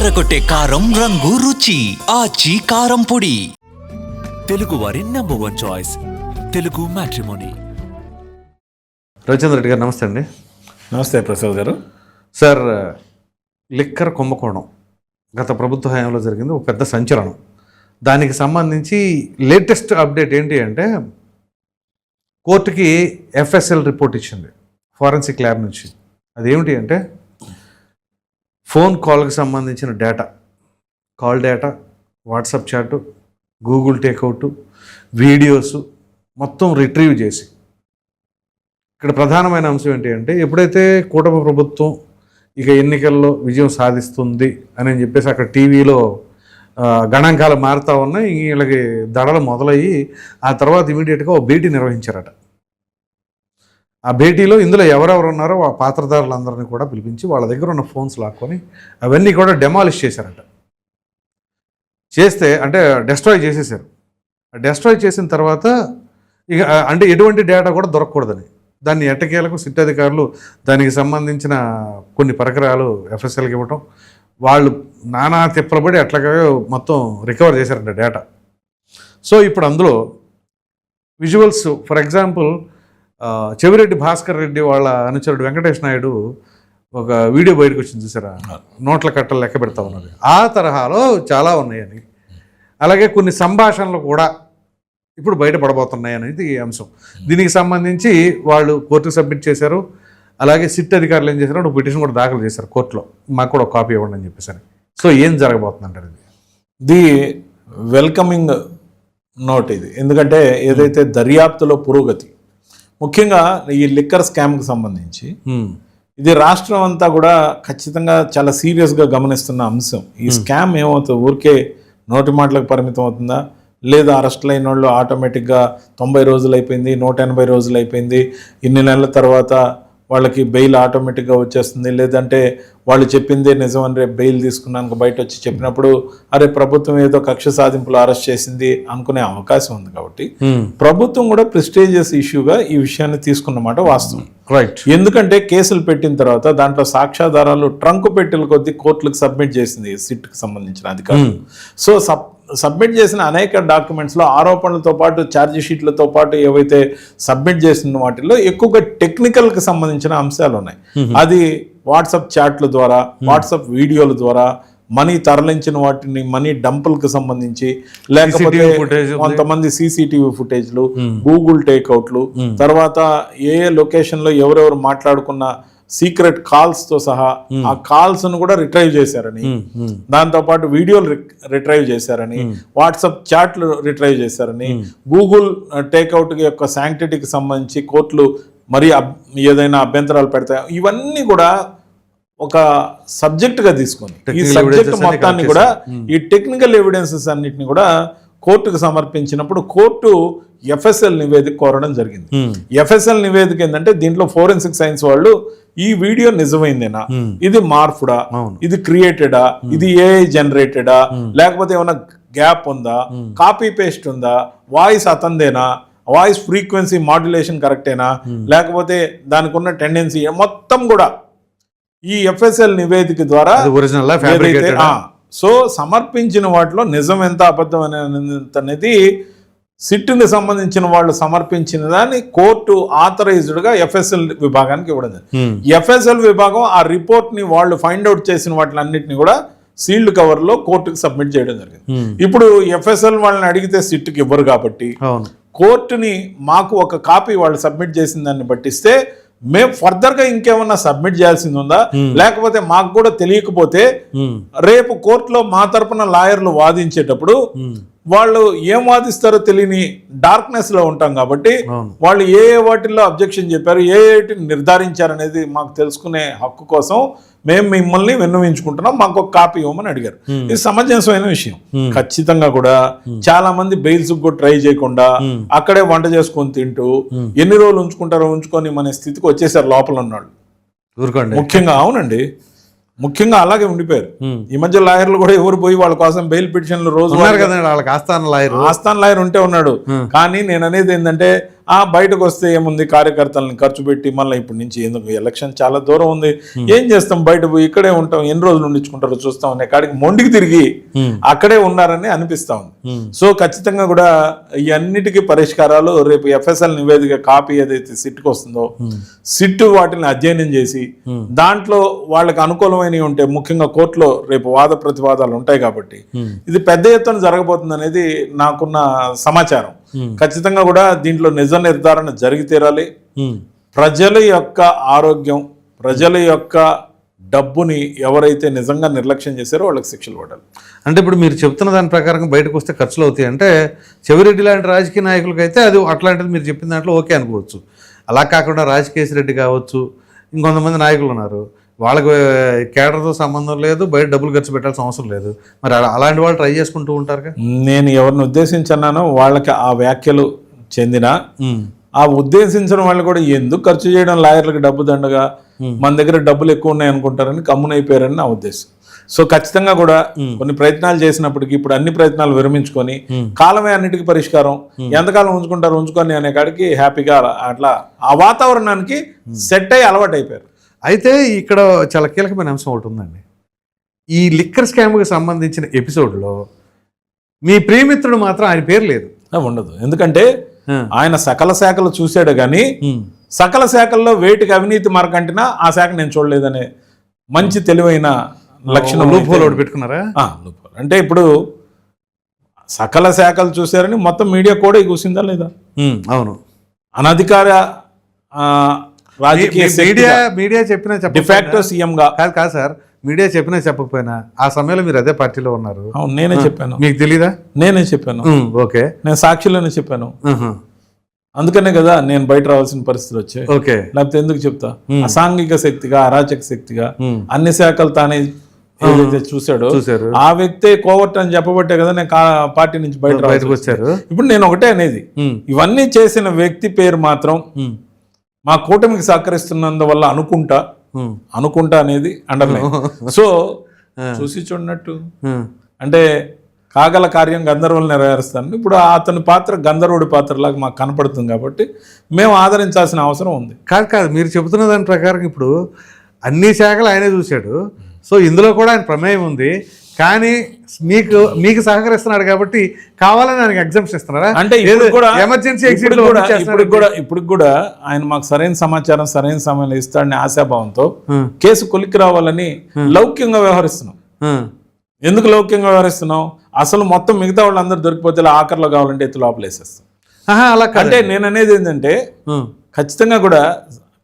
అదరగొట్టే కారం రంగు రుచి ఆచి కారం పొడి. తెలుగు వారి number 1 choice Telugu matrimony. Ravichandra Reddy గారు నమస్తే అండి. నమస్తే ప్రసాద్ గారు. సార్, లిక్కర్ కుంభకోణం గత ప్రభుత్వ హయాంలో జరిగింది, ఒక పెద్ద సంచలనం. దానికి సంబంధించి లేటెస్ట్ అప్డేట్ ఏంటి అంటే, కోర్టుకి ఎఫ్ఎస్ఎల్ రిపోర్ట్ ఇచ్చింది ఫారెన్సిక్ ల్యాబ్ నుంచి. అదేమిటి అంటే, ఫోన్ కాల్కి సంబంధించిన డేటా, కాల్ డేటా, వాట్సాప్ చాటు, గూగుల్ టేక్అవుట్, వీడియోస్ మొత్తం రిట్రీవ్ చేసి, ఇక్కడ ప్రధానమైన అంశం ఏంటి అంటే, ఎప్పుడైతే కూటమి ప్రభుత్వం ఇక ఎన్నికల్లో విజయం సాధిస్తుంది అని చెప్పేసి అక్కడ టీవీలో గణాంకాలు మారుతూ ఉన్నాయి, వీళ్ళకి దడలు మొదలయ్యి ఆ తర్వాత ఇమీడియట్గా ఓ భేటీ నిర్వహించారట. ఆ భేటీలో ఇందులో ఎవరెవరు ఉన్నారో ఆ పాత్రధారులందరినీ కూడా పిలిపించి వాళ్ళ దగ్గర ఉన్న ఫోన్స్ లాక్కొని అవన్నీ కూడా డెమాలిష్ చేశారట. చేస్తే అంటే డెస్ట్రాయ్ చేసేసారు. డెస్ట్రాయ్ చేసిన తర్వాత ఇక అంటే ఎటువంటి డేటా కూడా దొరకకూడదని దాన్ని ఎట్టకేలకు సిట్ అధికారులు దానికి సంబంధించిన కొన్ని పరికరాలు ఎఫ్ఎస్ఎల్కి ఇవ్వటం, వాళ్ళు నానా తిప్పలబడి అట్లాగే మొత్తం రికవర్ చేశారంట డేటా. సో ఇప్పుడు అందులో visuals, for example Chevireddy Bhaskar Reddy వాళ్ళ అనుచరుడు వెంకటేష్ నాయుడు ఒక వీడియో బయటకు వచ్చింది చూసారా, నోట్ల కట్టలు లెక్క పెడతా ఉన్నది. ఆ తరహాలో చాలా ఉన్నాయని, అలాగే కొన్ని సంభాషణలు కూడా ఇప్పుడు బయటపడబోతున్నాయి అనేది ఈ అంశం. దీనికి సంబంధించి వాళ్ళు కోర్టుకు సబ్మిట్ చేశారు. అలాగే సిట్ అధికారులు ఏం చేశారు, ఒక పిటిషన్ కూడా దాఖలు చేశారు కోర్టులో, మాకు కూడా ఒక కాపీ ఇవ్వండి అని చెప్పేసి. సో ఏం జరగబోతుందంటారు? ఇది వెల్కమింగ్ నోట్ ఇది. ఎందుకంటే ఏదైతే దర్యాప్తులో పురోగతి, ముఖ్యంగా ఈ లిక్కర్ స్కామ్కి సంబంధించి ఇది రాష్ట్రం అంతా కూడా ఖచ్చితంగా చాలా సీరియస్గా గమనిస్తున్న అంశం. ఈ స్కామ్ ఏమవుతుంది, ఊరికే నోటి మాటలకు పరిమితం అవుతుందా, లేదా అరెస్టులు అయిన వాళ్ళు ఆటోమేటిక్గా 90 రోజులు అయిపోయింది, 180 రోజులు అయిపోయింది, ఇన్ని నెలల తర్వాత వాళ్ళకి బెయిల్ ఆటోమేటిక్గా వచ్చేస్తుంది, లేదంటే వాళ్ళు చెప్పిందే నిజం అని రేపు బెయిల్ తీసుకున్నాక బయట వచ్చి చెప్పినప్పుడు అరే ప్రభుత్వం ఏదో కక్ష సాధింపులు అరెస్ట్ చేసింది అనుకునే అవకాశం ఉంది. కాబట్టి ప్రభుత్వం కూడా ప్రెస్టీజియస్ ఇష్యూగా ఈ విషయాన్ని తీసుకున్నమాట వాస్తవం. రైట్. ఎందుకంటే కేసులు పెట్టిన తర్వాత దాంట్లో సాక్ష్యాధారాలు ట్రంక్ పెట్టెల కొద్దీ కోర్టులకు సబ్మిట్ చేసింది సిట్కి సంబంధించిన అధికారులు. సో సబ్మిట్ చేసిన అనేక డాక్యుమెంట్స్లో ఆరోపణలతో పాటు ఛార్జ్ షీట్లతో పాటు ఏవైతే సబ్మిట్ చేసిన వాటిల్లో ఎక్కువగా టెక్నికల్కి సంబంధించిన అంశాలు ఉన్నాయి. అది వాట్సాప్ చాట్ల ద్వారా, వాట్సాప్ వీడియోల ద్వారా, మనీ తరలించిన వాటిని మనీ డంపులకు సంబంధించి, లేకపోతే కొంతమంది సీసీటీవీ ఫుటేజ్లు, గూగుల్ టేక్అవుట్లు, తర్వాత ఏ లొకేషన్లో ఎవరెవరు మాట్లాడుకున్న సీక్రెట్ కాల్స్తో సహా ఆ కాల్స్ను కూడా రిట్రైవ్ చేశారని, దాంతోపాటు వీడియోలు రిట్రైవ్ చేశారని, వాట్సాప్ చాట్లు రిట్రైవ్ చేశారని, గూగుల్ టేక్అవుట్ యొక్క శాంక్టిటీకి సంబంధించి కోర్టులు మరి ఏదైనా అభ్యంతరాలు పెడతాయి, ఇవన్నీ కూడా ఒక సబ్జెక్ట్గా తీసుకొని ఈ సబ్జెక్ట్ మొత్తాన్ని కూడా ఈ టెక్నికల్ ఎవిడెన్సెస్ అన్నిటిని కూడా కోర్టుకు సమర్పించినప్పుడు కోర్టు ఎఫ్ఎస్ఎల్ నివేదిక కోరడం జరిగింది. ఎఫ్ఎస్ఎల్ నివేదిక ఏంటంటే దీంట్లో ఫోరెన్సిక్ సైన్స్ వాళ్ళు ఈ వీడియో నిజమైందేనా, ఇది మార్ఫుడా, ఇది క్రియేటెడా, ఇది ఏఐ జనరేటెడా, లేకపోతే ఏమైనా గ్యాప్ ఉందా, కాపీ పేస్ట్ ఉందా, వాయిస్ అతందేనా, వాయిస్ ఫ్రీక్వెన్సీ మాడ్యులేషన్ కరెక్టేనా, లేకపోతే దానికి ఉన్న టెండెన్సీ మొత్తం కూడా ఈ ఎఫ్ఎస్ఎల్ నివేదిక ద్వారా సో సమర్పించిన వాటిలో నిజం ఎంత అబద్ధం అనేది సిట్ని సంబంధించిన వాళ్ళు సమర్పించిన దాన్ని కోర్టు ఆథరైజ్డ్గా ఎఫ్ఎస్ఎల్ విభాగానికి ఇవ్వడం జరిగింది. ఎఫ్ఎస్ఎల్ విభాగం ఆ రిపోర్ట్ని వాళ్ళు ఫైండ్ అవుట్ చేసిన వాటిలన్నింటినీ కూడా సీల్డ్ కవర్లో కోర్టుకి సబ్మిట్ చేయడం జరిగింది. ఇప్పుడు ఎఫ్ఎస్ఎల్ వాళ్ళని అడిగితే సిట్కి ఇవ్వరు కాబట్టి కోర్టుని మాకు ఒక కాపీ వాళ్ళు సబ్మిట్ చేసిన దాన్ని బట్టిస్తే మేము ఫర్దర్గా ఇంకేమన్నా సబ్మిట్ చేయాల్సింది ఉందా, లేకపోతే మాకు కూడా తెలియకపోతే రేపు కోర్టులో మా తరపున లాయర్లు వాదించేటప్పుడు వాళ్ళు ఏం వాదిస్తారో తెలియని డార్క్నెస్ లో ఉంటాం కాబట్టి వాళ్ళు ఏ వాటిల్లో అబ్జెక్షన్ చెప్పారు, ఏ నిర్ధారించారు అనేది మాకు తెలుసుకునే హక్కు కోసం మేము మిమ్మల్ని విన్నవించుకుంటున్నాం, మాకు ఒక కాపీ ఇవ్వమని అడిగారు. ఇది సమంజసమైన విషయం. ఖచ్చితంగా కూడా చాలా మంది బెయిల్స్ కూడా ట్రై చేయకుండా అక్కడే వంట చేసుకొని తింటూ ఎన్ని రోజులు ఉంచుకుంటారో ఉంచుకొని మన స్థితికి వచ్చేసారు లోపల ఉన్నాడు. ముఖ్యంగా అవునండి, ముఖ్యంగా అలాగే ఉండిపోయారు. ఈ మధ్య లాయర్లు కూడా ఎవరు పోయి వాళ్ళ కోసం బెయిల్ పిటిషన్లు రోజు ఆస్థాన లాయర్ ఉంటే ఉన్నాడు. కానీ నేను అనేది ఏంటంటే బయటకు వస్తే ఏముంది, కార్యకర్తలను ఖర్చు పెట్టి మళ్ళీ ఇప్పటి నుంచి ఎందుకు, ఎలక్షన్ చాలా దూరం ఉంది, ఏం చేస్తాం, బయట పోయి ఇక్కడే ఉంటాం, ఎన్ని రోజులు ఉండించుకుంటారో చూస్తాం అనే కాడికి మొండికి తిరిగి అక్కడే ఉన్నారని అనిపిస్తా ఉంది. సో ఖచ్చితంగా కూడా ఈ అన్నిటికీ పరిష్కారాలు రేపు FSL నివేదిక కాపీ ఏదైతే సిట్కి వస్తుందో సిట్ వాటిని అధ్యయనం చేసి దాంట్లో వాళ్ళకి అనుకూలమైనవి ఉంటే, ముఖ్యంగా కోర్టులో రేపు వాద ప్రతివాదాలు ఉంటాయి కాబట్టి ఇది పెద్ద ఎత్తున జరగబోతుంది అనేది నాకున్న సమాచారం. ఖచ్చితంగా కూడా దీంట్లో నిజ నిర్ధారణ జరిగి తీరాలి. ప్రజల యొక్క ఆరోగ్యం, ప్రజల యొక్క డబ్బుని ఎవరైతే నిజంగా నిర్లక్ష్యం చేశారో వాళ్ళకి శిక్షలు పడాలి. అంటే ఇప్పుడు మీరు చెప్తున్న దాని ప్రకారం బయటకు వస్తే ఖర్చులు అవుతాయి అంటే, చెవిరెడ్డి లాంటి రాజకీయ నాయకులకైతే అది అట్లాంటిది మీరు చెప్పిన దాంట్లో ఓకే అనుకోవచ్చు. అలా కాకుండా రాజకేశ్ రెడ్డి కావచ్చు, ఇంకొంతమంది నాయకులు ఉన్నారు, వాళ్ళకి కేడర్తో సంబంధం లేదు, బయట డబ్బులు ఖర్చు పెట్టాల్సిన అవసరం లేదు, మరి అలాంటి వాళ్ళు ట్రై చేసుకుంటూ ఉంటారుగా. నేను ఎవరిని ఉద్దేశించన్నానో వాళ్ళకి ఆ వ్యాఖ్యలు చెందిన, ఆ ఉద్దేశించిన వాళ్ళు కూడా ఎందుకు ఖర్చు చేయడం, లాయర్లకు డబ్బు దండగా, మన దగ్గర డబ్బులు ఎక్కువ ఉన్నాయి అనుకుంటారని కమ్మునైపోయారని నా ఉద్దేశం. సో ఖచ్చితంగా కూడా కొన్ని ప్రయత్నాలు చేసినప్పటికీ ఇప్పుడు అన్ని ప్రయత్నాలు విరమించుకొని కాలమే అన్నిటికీ పరిష్కారం, ఎంతకాలం ఉంచుకొని అనే కాడికి హ్యాపీగా అట్లా ఆ వాతావరణానికి సెట్ అయ్యి అలవాటు అయిపోయారు. అయితే ఇక్కడ చాలా కీలకమైన అంశం ఒకటి ఉందండి. ఈ లిక్కర్ స్కామ్కి సంబంధించిన ఎపిసోడ్లో మీ ప్రియమిత్రుడు మాత్రం ఆయన పేరు లేదు, ఉండదు. ఎందుకంటే ఆయన సకల శాఖలు చూశాడు కానీ సకల శాఖల్లో వేటికి అవినీతి మరకంటినా ఆ శాఖ నేను చూడలేదనే మంచి తెలివైన లక్షణం పెట్టుకున్నారా. అంటే ఇప్పుడు సకల శాఖలు చూశారని మొత్తం మీడియా కూడా కూసిందా లేదా? అవును. అనధికార రాజకీయ మీడియా చెప్పినా డిఫాక్టో సీఎంగా కాదు సార్, మీడియా చెప్పినా చెప్పకపోయినా ఆ సమయంలో మీరు అదే పార్టీలో ఉన్నారు. అవును, నేనే చెప్పాను. మీకు తెలీదా? నేనే చెప్పాను. ఓకే, నేను సాక్షిలోనే చెప్పాను. అందుకనే కదా నేను బయట రావాల్సిన పరిస్థితులు వచ్చాయి. ఓకే, లేకపోతే ఎందుకు చెప్తా? అసాంఘిక శక్తిగా, అరాచక శక్తిగా అన్ని శాఖలు తానే ఏదైతే చూశాడు ఆ వ్యక్తే కోవర్ట్ అని చెప్పబట్టే కదా నేను పార్టీ నుంచి బయటకు వచ్చారు. ఇప్పుడు నేను ఒకటే అనేది, ఇవన్నీ చేసిన వ్యక్తి పేరు మాత్రం మా కూటమికి సహకరిస్తున్నందువల్ల అనుకుంటా అనేది అండర్లైన్. సో చూసి చూడనట్టు అంటే కాగల కార్యం గంధర్వులు నెరవేరుస్తాను. ఇప్పుడు అతని పాత్ర గంధర్వుడి పాత్రలాగా మాకు కనపడుతుంది కాబట్టి మేము ఆదరించాల్సిన అవసరం ఉంది. కాదు మీరు చెబుతున్న దాని ప్రకారం ఇప్పుడు అన్ని శాఖలు ఆయనే చూశాడు. సో ఇందులో కూడా ఆయన ప్రమేయం ఉంది, కానీ మీకు సహకరిస్తున్నాడు కాబట్టి కావాలని ఆయనకి ఎగ్జామ్షన్ ఇస్తున్నారా? అంటే ఎమర్జెన్సీ ఇప్పుడు కూడా ఆయన మాకు సరైన సమాచారం సరైన సమయంలో ఇస్తాడని ఆశాభావంతో కేసు కొలిక్కి రావాలని లౌక్యంగా వ్యవహరిస్తున్నాం. ఎందుకు లౌక్యంగా వ్యవహరిస్తున్నాం? అసలు మొత్తం మిగతా వాళ్ళందరూ దొరికిపోతే ఆఖరిలో కావాలంటే ఎత్తు లోపలేసేస్తాం. అలా అంటే నేను అనేది ఏంటంటే ఖచ్చితంగా కూడా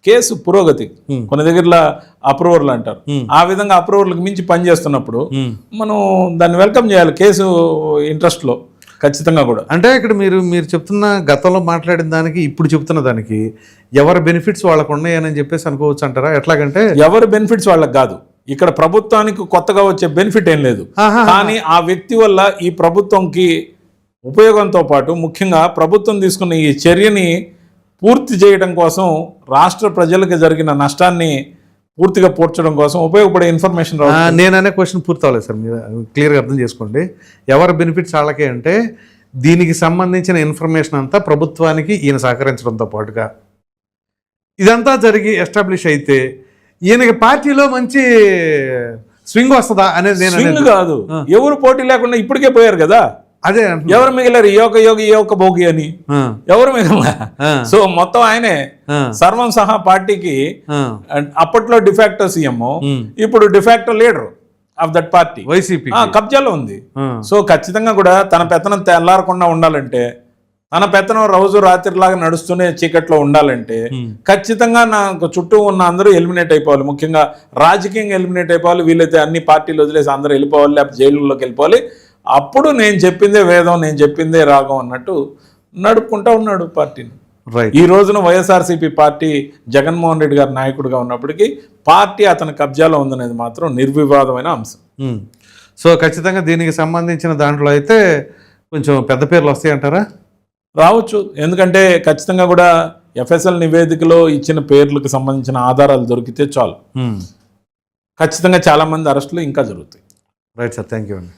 కేసు పురోగతి, కొన్ని దగ్గర అప్రూవర్లు అంటారు, ఆ విధంగా అప్రూవర్లకు మించి పనిచేస్తున్నప్పుడు మనం దాన్ని వెల్కమ్ చేయాలి కేసు ఇంట్రెస్ట్ లో ఖచ్చితంగా కూడా. అంటే ఇక్కడ మీరు చెప్తున్న గతంలో మాట్లాడిన దానికి ఇప్పుడు చెప్తున్న దానికి ఎవరి బెనిఫిట్స్ వాళ్ళకు ఉన్నాయని చెప్పేసి అనుకోవచ్చు అంటారా? ఎట్లాగంటే ఎవరి బెనిఫిట్స్ వాళ్ళకి కాదు, ఇక్కడ ప్రభుత్వానికి కొత్తగా వచ్చే బెనిఫిట్ ఏం లేదు, కానీ ఆ వ్యక్తి వల్ల ఈ ప్రభుత్వంకి ఉపయోగంతో పాటు ముఖ్యంగా ప్రభుత్వం తీసుకున్న ఈ చర్యని పూర్తి చేయడం కోసం, రాష్ట్ర ప్రజలకు జరిగిన నష్టాన్ని పూర్తిగా పూడ్చడం కోసం ఉపయోగపడే ఇన్ఫర్మేషన్. నేననే క్వశ్చన్ పూర్తి అవ్వలేదు సార్, మీరు క్లియర్గా అర్థం చేసుకోండి. ఎవరి బెనిఫిట్స్ వాళ్ళకే అంటే దీనికి సంబంధించిన ఇన్ఫర్మేషన్ అంతా ప్రభుత్వానికి ఈయన సహకరించడంతో పాటుగా ఇదంతా జరిగి ఎస్టాబ్లిష్ అయితే ఈయనకి పార్టీలో మంచి స్వింగ్ వస్తుందా అనేది. స్వింగ్ కాదు, ఎవరు పోటీ లేకుండా ఇప్పటికే పోయారు కదా. అదే ఎవరు మిగిలారు? యోగి భోగి అని ఎవరు మిగిలిన? సో మొత్తం ఆయనే సర్వం సహా పార్టీకి అప్పట్లో డిఫాక్టో సీఎం, ఇప్పుడు de facto leader of that party YCP కబ్జాలో ఉంది. సో ఖచ్చితంగా కూడా తన పెత్తనం తెల్లారకుండా ఉండాలంటే, తన పెత్తనం రోజు రాత్రిలాగా నడుస్తూనే చీకట్లో ఉండాలంటే ఖచ్చితంగా నాకు చుట్టూ ఉన్న అందరూ ఎలిమినేట్ అయిపోవాలి. ముఖ్యంగా రాజకీయంగా ఎలిమినేట్ అయిపోవాలి. వీలైతే అన్ని పార్టీలు వదిలేసి అందరూ వెళ్ళిపోవాలి, లేకపోతే జైలులోకి వెళ్ళిపోవాలి. అప్పుడు నేను చెప్పిందే వేదం, నేను చెప్పిందే రాగం అన్నట్టు నడుపుకుంటా ఉన్నాడు పార్టీని. ఈ రోజున వైఎస్ఆర్సీపీ పార్టీ జగన్మోహన్ రెడ్డి గారు నాయకుడిగా ఉన్నప్పటికీ పార్టీ అతని కబ్జాలో ఉందనేది మాత్రం నిర్వివాదమైన అంశం. సో ఖచ్చితంగా దీనికి సంబంధించిన దాంట్లో అయితే కొంచెం పెద్ద పేర్లు వస్తాయంటారా? రావచ్చు, ఎందుకంటే ఖచ్చితంగా కూడా FSL నివేదికలో ఇచ్చిన పేర్లకు సంబంధించిన ఆధారాలు దొరికితే చాలు. ఖచ్చితంగా చాలా మంది అరెస్టులు ఇంకా జరుగుతాయి. రైట్ సార్, థ్యాంక్ యూ అండి.